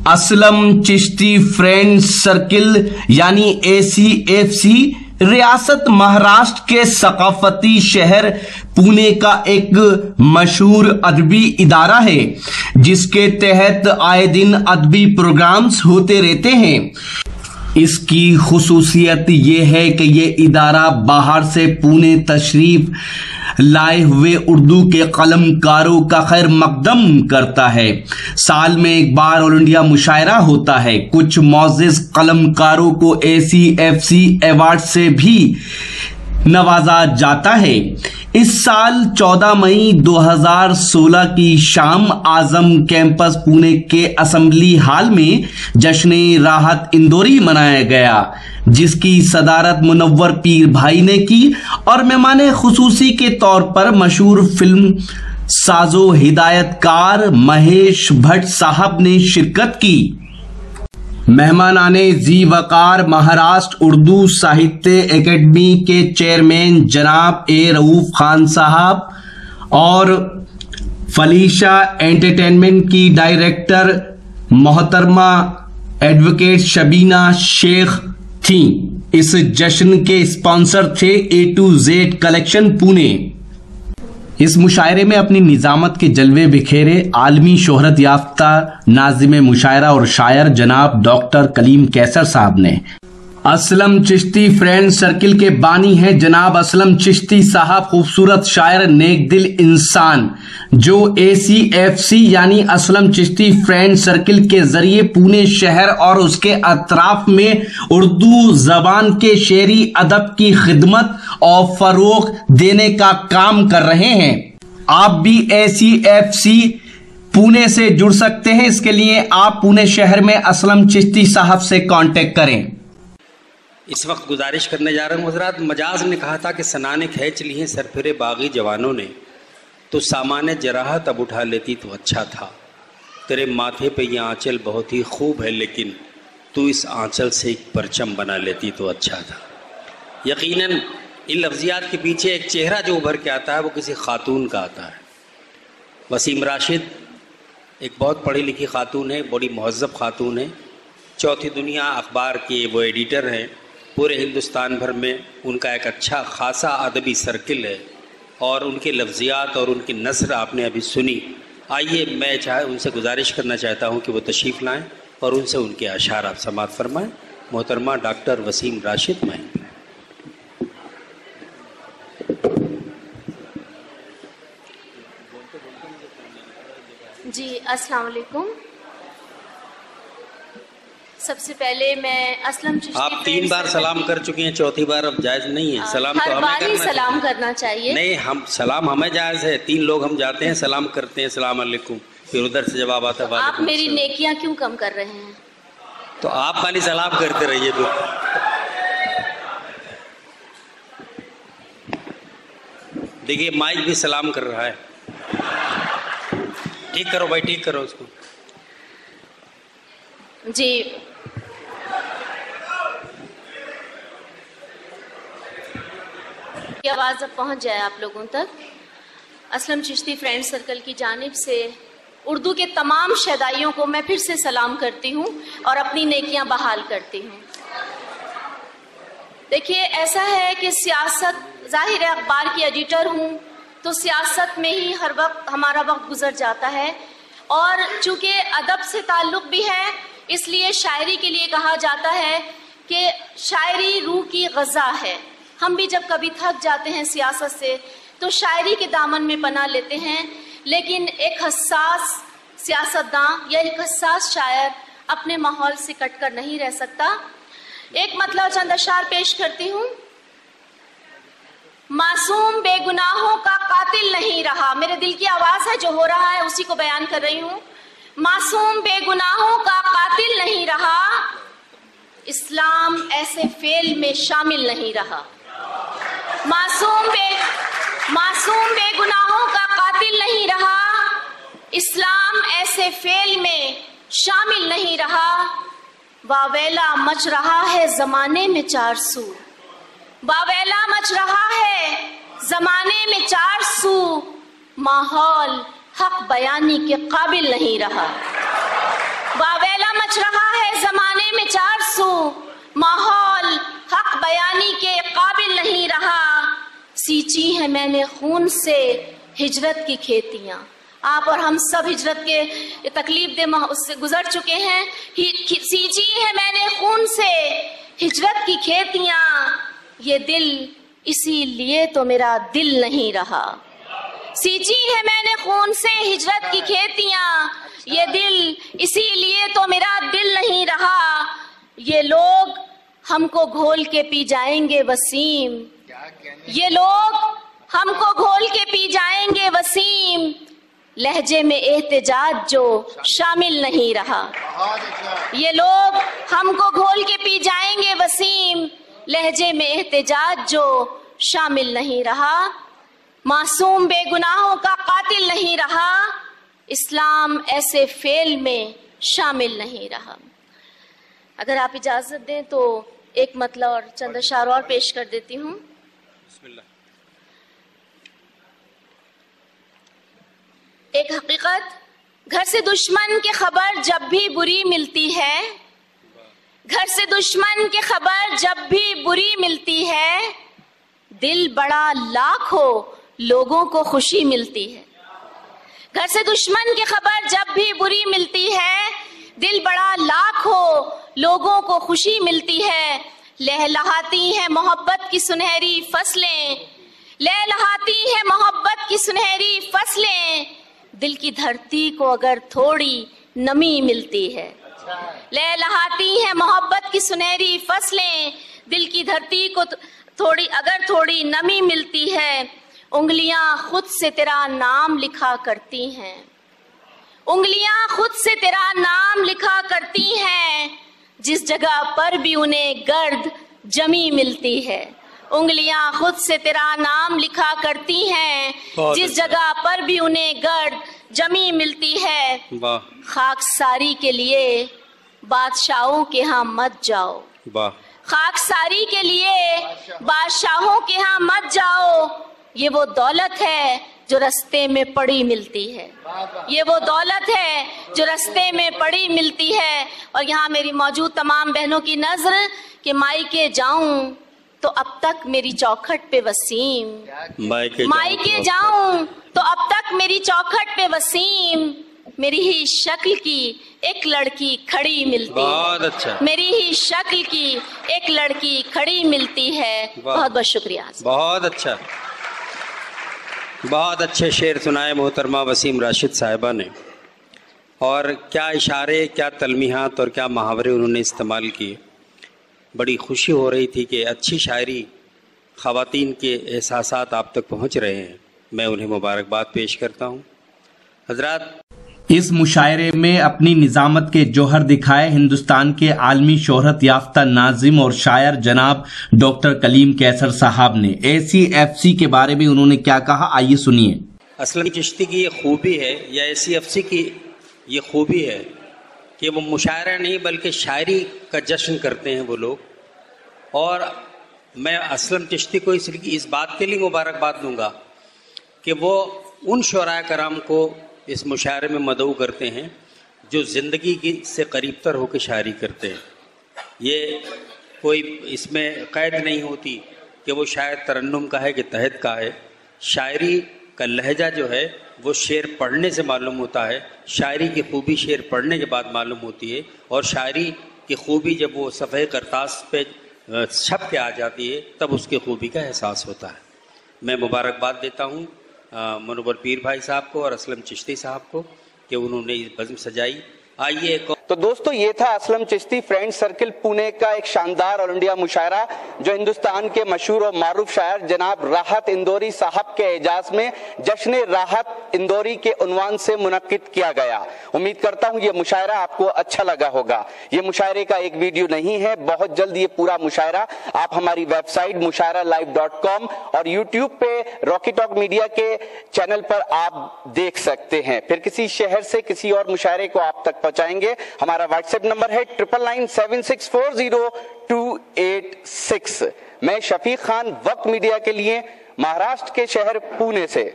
Aslam Chishti friend circle یعنی ACFC ریاست مہاراشٹر کے ثقافتی شہر پونے کا ایک مشہور ادبی ادارہ ہے جس کے تحت آئے دن ادبی پروگرامز ہوتے رہتے ہیں۔ اس کی خصوصیت یہ ہے کہ یہ ادارہ باہر سے پونے تشریف لائے ہوئے اردو کے قلم کاروں کا خیر مقدم کرتا ہے۔ سال میں ایک بار آل انڈیا مشاعرہ ہوتا ہے۔ کچھ معزز قلم کاروں کو ACFC ایوارڈ سے بھی نوازا جاتا ہے۔ اس سال 14 مئی 2016 کی شام اعظم کیمپس پونے کے اسمبلی ہال میں جشن راحت اندوری منایا گیا جس کی صدارت منور پیر بھائی نے کی اور مہمان خصوصی کے طور پر مشہور فلم ساز و ہدایت کار مہیش بھٹ صاحب نے شرکت کی۔ مہمانان ذی وقار مہاراشٹر اردو ساہتیہ اکیڈمی کے چیئرمین جناب A رؤوف خان صاحب اور فلیشا انٹرٹینمنٹ کی ڈائریکٹر محترمہ ایڈوکیٹ شبینہ شیخ تھیں۔ اس جشن کے اسپانسر تھے A to Z کلیکشن پونے۔ اس مشاعرے میں اپنی نظامت کے جلوے بکھیرے عالمی شہرت یافتہ ناظم مشاعرہ اور شاعر جناب ڈاکٹر کلیم کیسر صاحب نے۔ اسلم چشتی فرینڈ سرکل کے بانی ہیں جناب اسلم چشتی صاحب، خوبصورت شاعر، نیک دل انسان، جو ACFC یعنی اسلم چشتی فرینڈ سرکل کے ذریعے پونے شہر اور اس کے اطراف میں اردو زبان کے شعری ادب کی خدمت اور فروغ دینے کا کام کر رہے ہیں۔ آپ بھی ACFC پونے سے جڑ سکتے ہیں۔ اس کے لیے آپ پونے شہر میں اسلم چشتی صاحب سے کانٹیکٹ کریں۔ اس وقت گزارش کرنے جا رہا ہوں حضرات، مجاز نے کہا تھا کہ سنانے کھینچ لی ہیں سرپھرے باغی جوانوں نے، تو سامان جراحت اب اٹھا لیتی تو اچھا تھا۔ تیرے ماتھے پہ یہ آنچل بہت ہی خوب ہے، لیکن تو اس آنچل سے ایک پرچم بنا لیتی تو اچھا تھا۔ یقیناً ان لفظیات کے پیچھے ایک چہرہ جو ابھر کے آتا ہے وہ کسی خاتون کا آتا ہے۔ وسیم راشد ایک بہت پڑھی لکھی خاتون ہے، بڑی مہذب خاتون ہے، چوتھی دنیا اخبار کے وہ ایڈیٹر ہیں۔ پورے ہندوستان بھر میں ان کا ایک اچھا خاصا ادبی سرکل ہے اور ان کے لفظیات اور ان کی نثر آپ نے ابھی سنی۔ آئیے میں ان سے گزارش کرنا چاہتا ہوں کہ وہ تشریف لائیں اور ان سے ان کے اشعار آپ سماعت فرمائیں۔ محترمہ ڈاکٹر وسیم راشد میں۔ جی السلام علیکم۔ سب سے پہلے میں اسلم چشتی، آپ 3 بار سلام کر چکی ہیں، چوتھی بار اب جائز نہیں ہے سلام، تو ہمیں کرنا سلام کرنا چاہیے۔ نہیں، ہم سلام ہمیں جائز ہے، 3 لوگ ہم جاتے ہیں سلام کرتے ہیں السلام علیکم، پھر ادھر سے جواب آتا ہے۔ آپ میری نیکیاں کیوں کم کر رہے ہیں؟ تو آپ خالی سلام کرتے رہیے۔ تو دیکھیے مائک بھی سلام کر رہا ہے، ٹھیک کرو بھائی، ٹھیک کرو اس کو۔ جی کی آواز اب پہنچ جائے آپ لوگوں تک۔ اسلم چشتی فرینڈ سرکل کی جانب سے اردو کے تمام شیدائیوں کو میں پھر سے سلام کرتی ہوں اور اپنی نیکیاں بحال کرتی ہوں۔ دیکھیے ایسا ہے کہ سیاست، ظاہر ہے اخبار کی ایڈیٹر ہوں تو سیاست میں ہی ہر وقت ہمارا وقت گزر جاتا ہے، اور چونکہ ادب سے تعلق بھی ہے اس لیے شاعری کے لیے کہا جاتا ہے کہ شاعری روح کی غذا ہے۔ ہم بھی جب کبھی تھک جاتے ہیں سیاست سے تو شاعری کے دامن میں پناہ لیتے ہیں، لیکن ایک حساس سیاستداں یا ایک حساس شاعر اپنے ماحول سے کٹ کر نہیں رہ سکتا۔ ایک مطلب چند اشعار پیش کرتی ہوں۔ معصوم بے گناہوں کا قاتل نہیں رہا، میرے دل کی آواز ہے جو ہو رہا ہے اسی کو بیان کر رہی ہوں۔ معصوم بے گناہوں کا قاتل نہیں رہا، اسلام ایسے فعل میں شامل نہیں رہا۔ معصوم بے گناہوں کا قاتل نہیں رہا، اسلام ایسے فعل میں شامل نہیں رہا۔ واویلا مچ رہا ہے زمانے میں 400، واویلا مچ رہا ہے زمانے میں 400، ماحول حق بیانی کے قابل نہیں رہا۔ واویلا مچ رہا ہے زمانے میں چار سو، ماحول حق بیانی کے قابل نہیں رہا، سینچی ہے میں نے خون سے ہجرت کی کھیتیاں۔ آپ اور ہم سب ہجرت کے تکلیف دہ اس سے گزر چکے ہیں۔ سینچی ہے میں نے خون سے ہجرت کی کھیتیاں، یہ دل اسی لیے تو میرا دل نہیں رہا۔ سینچی ہے میں نے خون سے ہجرت کی کھیتیاں، یہ دل اسی لیے تو میرا دل نہیں رہا، یہ لوگ ہم کو گھول کے پی جائیں گے وسیم، یہ لوگ ہم کو گھول کے پی جائیں گے وسیم، لہجے میں احتجاج جو شامل نہیں رہا، یہ لوگ ہم کو گھول کے پی جائیں گے وسیم، لہجے میں احتجاج جو شامل نہیں رہا، معصوم بے گناہوں کا قاتل نہیں رہا، اسلام ایسے فعل میں شامل نہیں رہا۔ اگر آپ اجازت دیں تو ایک مطلب اور چند اشعار اور پیش کر دیتی ہوں۔ بسم اللہ۔ ایک حقیقت، گھر سے دشمن کی خبر جب بھی بری ملتی ہے، گھر سے دشمن کی خبر جب بھی بری ملتی ہے، دل بڑا لاکھ ہو لوگوں کو خوشی ملتی ہے۔ گھر سے دشمن کی خبر جب بھی بری ملتی ہے، دل بڑا لاکھ ہو لوگوں کو خوشی ملتی ہے، لہلہاتی ہے محبت کی سنہری فصلیں، لہلہاتی ہے محبت کی سنہری فصلیں، دل کی دھرتی کو اگر تھوڑی نمی ملتی ہے، لہلہاتی ہے محبت کی سنہری فصلیں، دل کی دھرتی کو تھوڑی نمی ملتی ہے، انگلیاں خود سے تیرا نام لکھا کرتی ہیں، انگلیاں خود سے تیرا نام لکھا کرتی ہیں، جس جگہ پر بھی انہیں گرد جمی ملتی ہے، انگلیاں خود سے تیرا نام لکھا کرتی ہیں، جس جگہ پر بھی انہیں گرد جمی ملتی ہے، خاکساری کے لیے بادشاہوں کے ہاں مت جاؤ، خاکساری کے لیے بادشاہوں کے ہاں مت جاؤ، یہ وہ دولت ہے جو رستے میں پڑی ملتی ہے، یہ وہ دولت ہے جو رستے میں پڑی ملتی ہے۔ اور یہاں میری موجود تمام بہنوں کی نظر کہ مائکے جاؤں تو اب تک میری چوکھٹ پہ وسیم، مائکے جاؤں تو اب تک میری چوکھٹ پہ وسیم، میری ہی شکل کی ایک لڑکی کھڑی ملتی ہے، میری ہی شکل کی ایک لڑکی کھڑی ملتی ہے۔ بہت بہت شکریہ۔ بہت اچھا، بہت اچھے شعر سنائے محترمہ وسیم راشد صاحبہ نے، اور کیا اشارے، کیا تلمیحات اور کیا محاورے انہوں نے استعمال کیے۔ بڑی خوشی ہو رہی تھی کہ اچھی شاعری، خواتین کے احساسات آپ تک پہنچ رہے ہیں، میں انہیں مبارکباد پیش کرتا ہوں۔ حضرات، اس مشاعرے میں اپنی نظامت کے جوہر دکھائے ہندوستان کے عالمی شہرت یافتہ ناظم اور شاعر جناب ڈاکٹر کلیم کیسر صاحب نے ACFC کے بارے میں انہوں نے کیا کہا، آئیے سنیے۔ اسلم چشتی کی یہ خوبی ہے، یا ACFC کی یہ خوبی ہے کہ وہ مشاعرہ نہیں بلکہ شاعری کا جشن کرتے ہیں وہ لوگ، اور میں اسلم چشتی کو اس بات کے لیے مبارکباد دوں گا کہ وہ ان شعراء کرام کو اس مشاعرے میں مدعو کرتے ہیں جو زندگی کی سے قریب تر ہو کے شاعری کرتے ہیں۔ یہ کوئی اس میں قید نہیں ہوتی کہ وہ شاعر ترنم کا ہے کہ تحت کا ہے، شاعری کا لہجہ جو ہے وہ شعر پڑھنے سے معلوم ہوتا ہے، شاعری کی خوبی شعر پڑھنے کے بعد معلوم ہوتی ہے، اور شاعری کی خوبی جب وہ صفحہ کرتاس پہ چھپ کے آ جاتی ہے تب اس کی خوبی کا احساس ہوتا ہے۔ میں مبارکباد دیتا ہوں منور پیر بھائی صاحب کو اور اسلم چشتی صاحب کو کہ انہوں نے یہ بزم سجائی۔ آئیے ایک تو دوستو، یہ تھا اسلم چشتی فرینڈ سرکل پونے کا ایک شاندار آل انڈیا مشاعرہ جو ہندوستان کے مشہور اور معروف شاعر جناب راحت اندوری صاحب کے اعزاز میں جشن راحت اندوری کے عنوان سے منعقد کیا گیا۔ امید کرتا ہوں یہ مشاعرہ آپ کو اچھا لگا ہوگا۔ یہ مشاعرے کا ایک ویڈیو نہیں ہے، بہت جلد یہ پورا مشاعرہ آپ ہماری ویب سائٹ mushairalive.com اور یوٹیوب پہ راکی ٹاک میڈیا کے چینل پر آپ دیکھ سکتے ہیں۔ پھر کسی شہر سے کسی اور مشاعرے کو آپ تک پہنچائیں گے۔ ہمارا واٹس ایپ نمبر ہے 9997640286۔ میں شفیق خان، وقت میڈیا کے لیے، مہاراشٹر کے شہر پونے سے۔